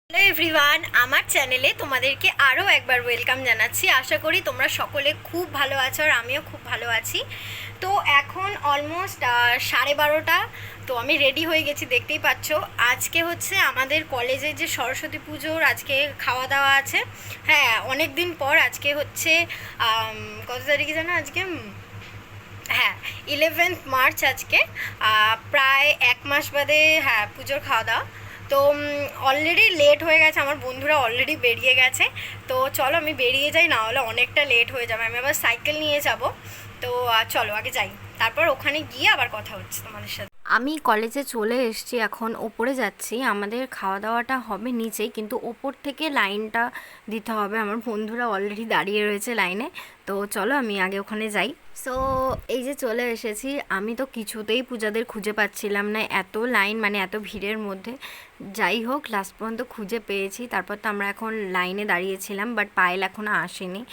Hello everyone, আমার চ্যানেলে তোমাদেরকে আরও একবার ওয়েলকাম জানাচ্ছি। আশা করি তোমরা সকলে খুব ভালো আছো আর আমিও খুব ভালো আছি। তো এখন অলমোস্ট 12:30। তো আমি রেডি হয়ে গেছি, দেখতেই পাচ্ছ। আজকে হচ্ছে আমাদের কলেজে যে সরস্বতী পুজোর আজকে খাওয়া দাওয়া আছে। হ্যাঁ, অনেক দিন পর আজকে হচ্ছে কত তারিখে জানো আজকে? হ্যাঁ, 11th মার্চ আজকে। প্রায় 1 মাস বাদে হ্যাঁ পুজোর খাওয়া দাওয়া। তো অলরেডি লেট হয়ে গেছে, আমার বন্ধুরা অলরেডি বেরিয়ে গেছে। তো চলো আমি বেরিয়ে যাই, না হলে অনেকটা লেট হয়ে যাবে। আমি আবার সাইকেল নিয়ে যাব। তো চলো আগে যাই, তারপর ওখানে গিয়ে আবার কথা হচ্ছে তোমাদের সাথে। আমি কলেজে চলে এসেছি, এখন ওপরে যাচ্ছি। আমাদের খাওয়া দাওয়াটা হবে নিচেই, কিন্তু ওপর থেকে লাইনটা দিতে হবে। আমার বন্ধুরা অলরেডি দাঁড়িয়ে রয়েছে লাইনে। তো চলো আমি আগে ওখানে যাই। সো এই যে চলে এসেছি। আমি তো কিছুতেই পূজাদের খুঁজে পাচ্ছিলাম না, এত লাইন, মানে এত ভিড়ের মধ্যে। যাই হোক, লাস্ট পর্যন্ত খুঁজে পেয়েছি। তারপর তো আমরা এখন লাইনে দাঁড়িয়েছিলাম, বাট পায়েল এখনও আসেনি।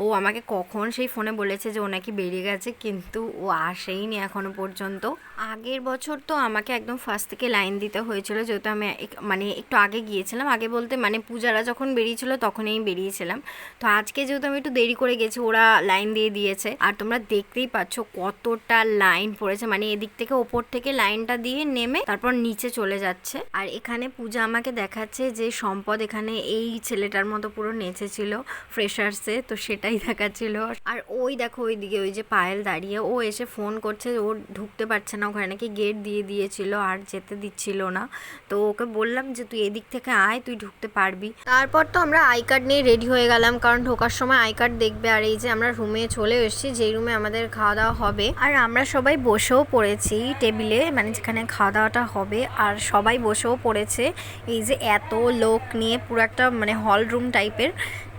ও আমাকে কখন সেই ফোনে বলেছে যে ও নাকি বেরিয়ে গেছে, কিন্তু ও আসেইনি এখনও পর্যন্ত। আগের বছর তো আমাকে একদম ফার্স্ট থেকে লাইন দিতে হয়েছিল, যেহেতু আমি মানে একটু আগে গিয়েছিলাম। আগে বলতে মানে পূজারা যখন বেরিয়েছিল তখনই আমি বেরিয়েছিলাম। তো আজকে যেহেতু আমি একটু দেরি করে গেছি, ওরা লাইন দিয়ে দিয়েছে। আর তোমরা দেখতেই পাচ্ছ কতটা লাইন পড়েছে, মানে এদিক থেকে ওপর থেকে লাইনটা দিয়ে নেমে তারপর নিচে চলে যাচ্ছে। আর এখানে পূজা আমাকে দেখাচ্ছে যে সম্পদ এখানে এই ছেলেটার মতো পুরো নেচেছিল ফ্রেশার্সে, তো সেটাই দেখাচ্ছিল। আর ওই দেখো ওইদিকে ওই যে পায়েল দাঁড়িয়ে, ও এসে ফোন করছে, ও ঢুকতে পারছে না, ওখানে নাকি গেট দিয়ে দিয়েছিল আর যেতে দিচ্ছিল না। তো ওকে বললাম যে তুই এদিক থেকে আয়, তুই ঢুকতে পারবি। তারপর তো আমরা আই কার্ড নিয়ে রেডি হয়ে গেলাম, কারণ ঢোকার সময় আই কার্ড দেখবে। আর এই যে আমরা রুমে চলে এসেছি, যেই রুমে আমাদের খাওয়া দাওয়া হবে। আর আমরা সবাই বসেও পড়েছি টেবিলে, মানে যেখানে খাওয়া দাওয়াটা হবে। আর সবাই বসেও পড়েছে, এই যে এত লোক নিয়ে পুরো একটা মানে হল রুম টাইপের।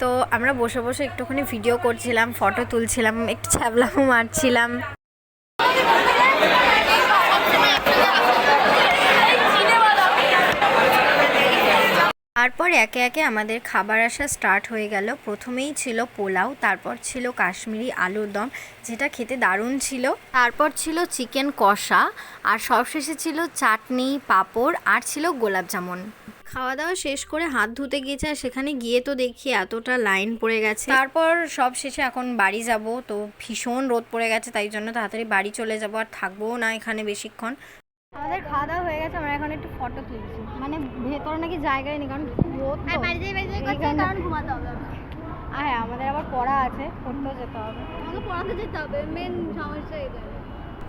তো আমরা বসে বসে একটুখানি ভিডিও করছিলাম, ফটো তুলছিলাম, একটু ছ্যাবলামো মারছিলাম। তারপর একে একে আমাদের খাবার আসা স্টার্ট হয়ে গেল। প্রথমেই ছিল পোলাও, তারপর ছিল কাশ্মীরি আলুর দম, যেটা খেতে দারুণ ছিল। তারপর ছিল চিকেন কষা, আর সবশেষে ছিল চাটনি, পাঁপড়, আর ছিল গোলাপ জামুন। খাওয়া দাওয়া শেষ করে হাত ধুতে গিয়েছে, আর সেখানে গিয়ে তো দেখি এতটা লাইন পড়ে গেছে। তারপর সব শেষে এখন বাড়ি যাব। তো ভীষণ রোদ পড়ে গেছে, তাই জন্য তাড়াতাড়ি বাড়ি চলে যাব, আর থাকবোও না এখানে বেশিক্ষণ। আমাদের খাওয়া দাওয়া হয়ে গেছে, আমরা এখন একটু ফটো তুলছি। মানে ভেতরে নাকি জায়গায় নেই, কারণ রোদ তো। কারণ ঘুমাতে হবে। হ্যাঁ, আমাদের আবার পড়া আছে, পড়তেও যেতে হবে, আমাকে পড়াতে যেতে হবে, মেন সমস্যা এটা।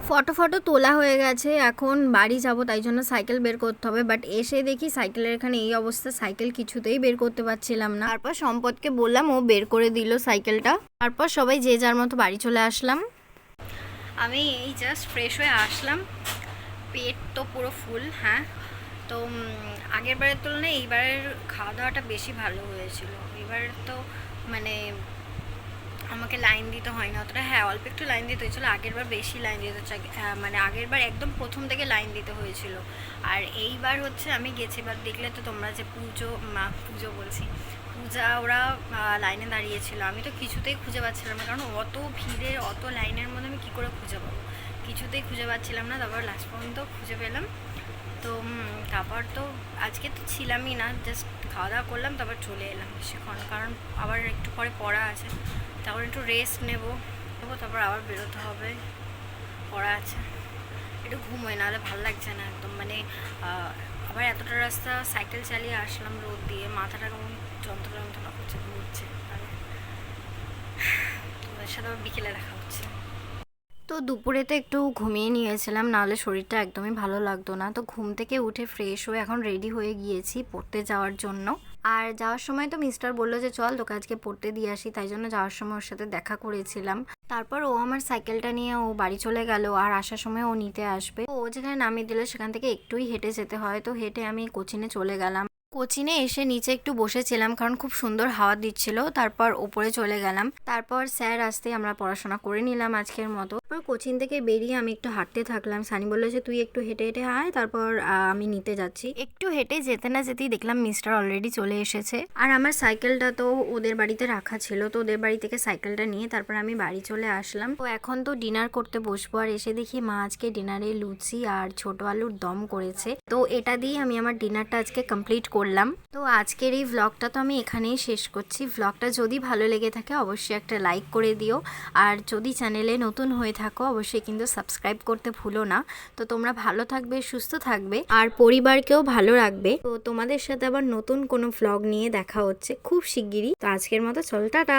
ফটো তোলা হয়ে গেছে, এখন বাড়ি যাব, তাই জন্য সাইকেল বের করতে হবে। বাট এসে দেখি সাইকেলের এখানে এই অবস্থা, সাইকেল কিছুতেই বের করতে পারছিলাম না। তারপর সম্পদকে বললাম, ও বের করে দিল সাইকেলটা। তারপর সবাই যে যার মতো বাড়ি চলে আসলাম। আমি এই জাস্ট ফ্রেশ হয়ে আসলাম, পেট তো পুরো ফুল। হ্যাঁ, তো আগের বারের তুলনায় এইবারের খাওয়া দাওয়াটা বেশি ভালো হয়েছিল। এবার তো মানে আমাকে লাইন দিতে হয় না অতটা। হ্যাঁ, অল্প একটু লাইন দিতে হয়েছিলো, আগের বার বেশি লাইন দিতে হচ্ছে। মানে আগের বার একদম প্রথম থেকে লাইন দিতে হয়েছিল। আর এইবার হচ্ছে আমি গেছি, এবার দেখলে তো তোমরা যে পুজো বলছি, পূজা ওরা লাইনে দাঁড়িয়েছিল। আমি তো কিছুতেই খুঁজে পাচ্ছিলাম না, কারণ অত ভিড়ে অত লাইনের মধ্যে আমি কী করে খুঁজে পাবো, কিছুতেই খুঁজে পাচ্ছিলাম না। তারপর লাস্ট পর্যন্ত খুঁজে পেলাম। তো তারপর তো আজকে তো ছিলামই না, জাস্ট খাওয়া দাওয়া করলাম, তারপর চলে এলাম বেশিক্ষণ, কারণ আবার একটু পরে পড়া আছে। তারপর একটু রেস্ট নেবো, তারপর আবার বেরোতে হবে, পড়া আছে। একটু ঘুমোয়, নাহলে ভালো লাগছে না একদম। মানে আবার এতটা রাস্তা সাইকেল চালিয়ে আসলাম রোদ দিয়ে, মাথাটা কেমন যন্ত্রণা করছে, ঘুরছে। আর তোমাদের সাথে আবার বিকেলে দেখা হচ্ছে। তো দুপুরে তো একটু ঘুমিয়ে নিয়েছিলাম, নাহলে শরীরটা একদমই ভালো লাগতো না। তো ঘুম থেকে উঠে ফ্রেশ হয়ে এখন রেডি হয়ে গিয়েছি পড়তে যাওয়ার জন্য। আর যাওয়ার সময় তো মিস্টার বললো যে চল তোকে আজকে পড়তে দিয়ে আসি, তাই জন্য যাওয়ার সময় ওর সাথে দেখা করেছিলাম। তারপর ও আমার সাইকেলটা নিয়ে ও বাড়ি চলে গেল, আর আসার সময় ও নিতে আসবে। ও যেখানে নামিয়ে দিল সেখান থেকে একটুই হেঁটে যেতে হয়, তো হেঁটে আমি কোচিনে চলে গেলাম। কোচিনে এসে নিচে একটু বসেছিলাম, কারণ খুব সুন্দর হাওয়া দিচ্ছিল। তারপর ওপরে চলে গেলাম। তারপর স্যার আসতে আমরা পড়াশোনা করে নিলাম আজকের মতো। তারপর কোচিং থেকে বেরিয়ে আমি একটু হাঁটতে থাকলাম। সানি বললো যে তুই একটু হেঁটে হেঁটে আয়, তারপর আমি নিতে যাচ্ছি। একটু হেঁটে যেতে না যেতেই দেখলাম মিস্টার অলরেডি চলে এসেছে। আর আমার সাইকেলটা তো ওদের বাড়িতে রাখা ছিল, তো ওদের বাড়ি থেকে সাইকেলটা নিয়ে তারপর আমি বাড়ি চলে আসলাম। তো এখন তো ডিনার করতে বসবো, আর এসে দেখি মা আজকে ডিনারে লুচি আর ছোট আলুর দম করেছে। তো এটা দিয়ে আমি আমার ডিনারটা আজকে কমপ্লিট করে করলাম। তো আজকের এই ভ্লগটা তো আমি এখানেই শেষ করছি। ভ্লগটা যদি ভালো লেগে থাকে অবশ্যই একটা লাইক করে দিও, আর যদি চ্যানেলে নতুন হয়ে থাকো অবশ্যই কিন্তু সাবস্ক্রাইব করতে ভুলো না। তো তোমরা ভালো থাকবে, সুস্থ থাকবে আর পরিবারকেও ভালো রাখবে। তো তোমাদের সাথে আবার নতুন কোনো ভ্লগ নিয়ে দেখা হচ্ছে খুব শিগগিরই। তো আজকের মতো চল, টাটা।